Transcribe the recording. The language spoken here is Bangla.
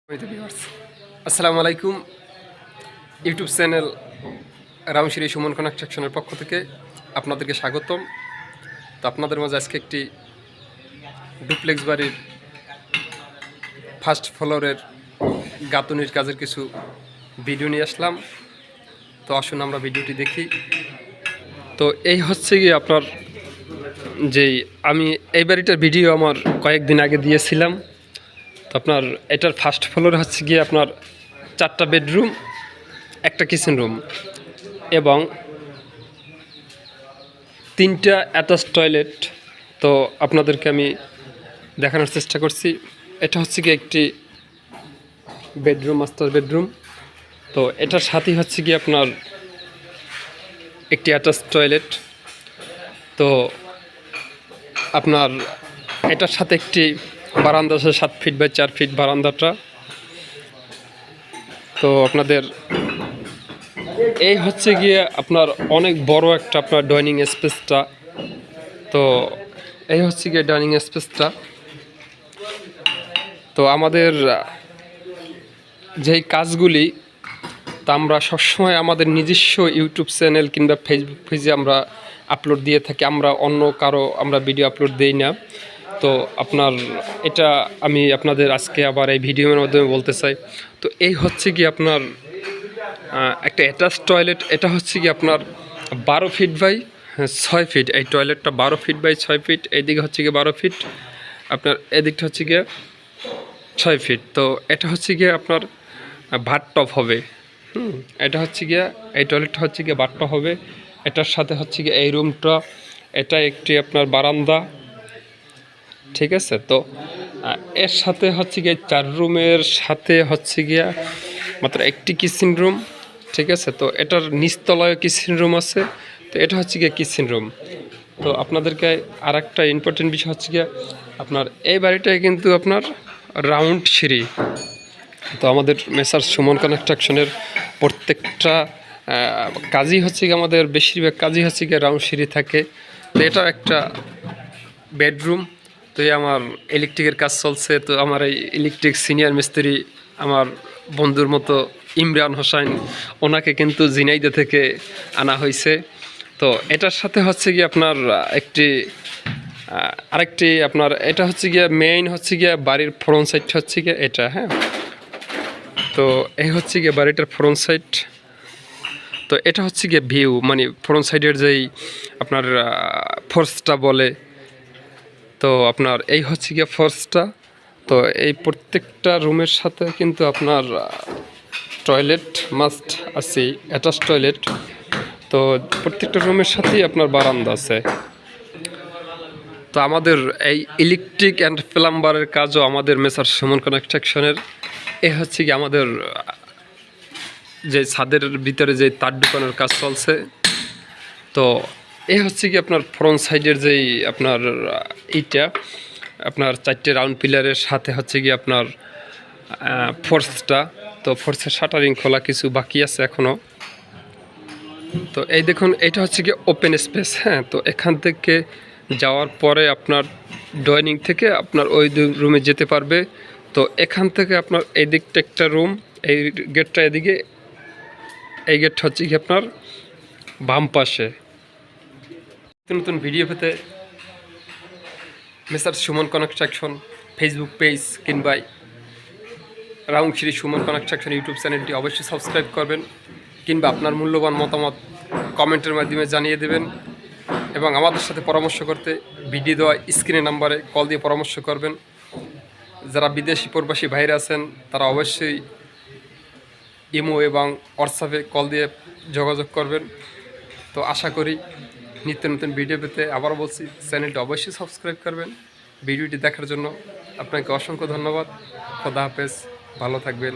আসসালামু আলাইকুম। ইউটিউব চ্যানেল রাউশিরি সুমন কনস্ট্রাকশনের পক্ষ থেকে আপনাদেরকে স্বাগতম। তো আপনাদের মাঝে আজকে একটি ডুপ্লেক্স বাড়ির ফার্স্ট ফ্লোরের গাঁথুনির কাজের কিছু ভিডিও নিয়ে আসলাম। তো আসুন আমরা ভিডিওটি দেখি। তো এই হচ্ছে গিয়ে আপনার আমি এই বাড়িটার ভিডিও আমার কয়েকদিন আগে দিয়েছিলাম। তো আপনার এটার ফার্স্ট ফ্লোর হচ্ছে গিয়ে আপনার 4টা বেডরুম, একটা কিচেন রুম এবং 3টা অ্যাটাচ টয়লেট। তো আপনাদেরকে আমি দেখানোর চেষ্টা করছি। এটা হচ্ছে কি একটি বেডরুম, মাস্টার বেডরুম। তো এটার সাথেই হচ্ছে কি আপনার একটি অ্যাটাচ টয়লেট। তো আপনার এটার সাথে একটি বারান্দা আছে, 7 ফিট বাই 4 ফিট বারান্দাটা। তো আপনাদের এই হচ্ছে গিয়ে আপনার অনেক বড় একটা আপনার ডাইনিং স্পেসটা। তো এই হচ্ছে গিয়ে ডাইনিং স্পেসটা। তো আমাদের যেই কাজগুলি তা আমরা সবসময় আমাদের নিজস্ব ইউটিউব চ্যানেল কিংবা ফেসবুক পেজে আমরা আপলোড দিয়ে থাকি। আমরা অন্য কারো আমরা ভিডিও আপলোড দিই না। তো আপনার এটা আমি আপনাদের আজকে আবার এই ভিডিওর মাধ্যমে বলতে চাই। তো এই হচ্ছে কি আপনার একটা অ্যাটাচ টয়লেট। এটা হচ্ছে কি আপনার 12 ফিট বাই 6 ফিট। এই টয়লেটটা 12 ফিট বাই 6 ফিট। এইদিকে হচ্ছে গিয়ে 12 ফিট, আপনার এদিকটা হচ্ছে গিয়ে 6 ফিট। তো এটা হচ্ছে গিয়ে আপনার বাথটব হবে। এটা হচ্ছে গিয়ে এই টয়লেটটা হচ্ছে গিয়ে বাথটব হবে। এটার সাথে হচ্ছে গিয়ে এই রুমটা, এটা একটি আপনার বারান্দা, ঠিক আছে। তো এর সাথে হচ্ছে গিয়ে 4 রুমের সাথে হচ্ছে গিয়া মাত্র একটি কিচেন রুম, ঠিক আছে। তো এটার নিচতলায় কিচেন রুম আছে। তো এটা হচ্ছে গিয়ে কিচেন রুম। তো আপনাদেরকে আর একটা ইম্পর্টেন্ট বিষয় হচ্ছে গিয়ে আপনার এই বাড়িটায় কিন্তু আপনার রাউন্ড সিঁড়ি। তো আমাদের মেসার সুমন কনস্ট্রাকশনের প্রত্যেকটা কাজই হচ্ছে গিয়ে আমাদের বেশিরভাগ কাজই হচ্ছে গিয়ে রাউন্ড সিঁড়ি থাকে। তো এটা একটা বেডরুম। তো এই আমার ইলেকট্রিকের কাজ চলছে। তো আমার এই ইলেকট্রিক সিনিয়র মিস্ত্রি আমার বন্ধুর মতো ইমরান হোসেন, ওনাকে কিন্তু ঝিনাইদহ থেকে আনা হয়েছে। তো এটার সাথে হচ্ছে গিয়ে আপনার আরেকটি আপনার এটা হচ্ছে গিয়ে মেইন হচ্ছে গিয়ে বাড়ির ফ্রন্ট সাইড হচ্ছে গিয়ে এটা, হ্যাঁ। তো এই হচ্ছে গিয়ে বাড়িটার ফ্রন্ট সাইড। তো এটা হচ্ছে গিয়ে ভিউ, মানে ফ্রন্ট সাইডের যেই আপনার ফোর্সটা বলে। তো আপনার এই হচ্ছে গিয়ে ফোর্সটা। তো এই প্রত্যেকটা রুমের সাথে কিন্তু আপনার টয়লেট মাস্ট আছে, অ্যাটাচ টয়লেট। তো প্রত্যেকটা রুমের সাথেই আপনার বারান্দা আছে। তো আমাদের এই ইলেকট্রিক অ্যান্ড প্লাম্বারের কাজও আমাদের মেসার সুমন কনস্ট্রাকশনের। এ হচ্ছে কি আমাদের যে ছাদের ভিতরে যে তার ঢুকানোর কাজ চলছে। তো এ হচ্ছে কি আপনার ফ্রন্ট সাইডের যেই আপনার এইটা আপনার 4টে রাউন্ড পিলারের সাথে হচ্ছে কি আপনার ফোর্সটা। তো ফোর্সের শাটারিং খোলা কিছু বাকি আছে এখনও। তো এই দেখুন, এটা হচ্ছে কি ওপেন স্পেস, হ্যাঁ। তো এখান থেকে যাওয়ার পরে আপনার ডাইনিং থেকে আপনার ওই রুমে যেতে পারবে। তো এখান থেকে আপনার এই দিকটা একটা রুম, এই গেটটা এদিকে, এই গেটটা হচ্ছে কি আপনার বাম পাশে। নতুন নতুন ভিডিও পেতে mister Suman construction Facebook page কিংবা রাউন্ডশিরি সুমন কনস্ট্রাকশন ইউটিউব চ্যানেলটি অবশ্যই সাবস্ক্রাইব করবেন, কিংবা আপনার মূল্যবান মতামত কমেন্টের মাধ্যমে জানিয়ে দেবেন। এবং আমাদের সাথে পরামর্শ করতে ভিডিও দেওয়া স্ক্রিনে নাম্বারে কল দিয়ে পরামর্শ করবেন। যারা বিদেশি প্রবাসী ভাইরা আছেন তারা অবশ্যই ইমো এবং হোয়াটসঅ্যাপে কল দিয়ে যোগাযোগ করবেন। তো আশা করি নিত্য নতুন ভিডিও পেতে আবারও বলছি, চ্যানেলটি অবশ্যই সাবস্ক্রাইব করবেন। ভিডিওটি দেখার জন্য আপনাকে অসংখ্য ধন্যবাদ। খোদা হাফেজ, ভালো থাকবেন।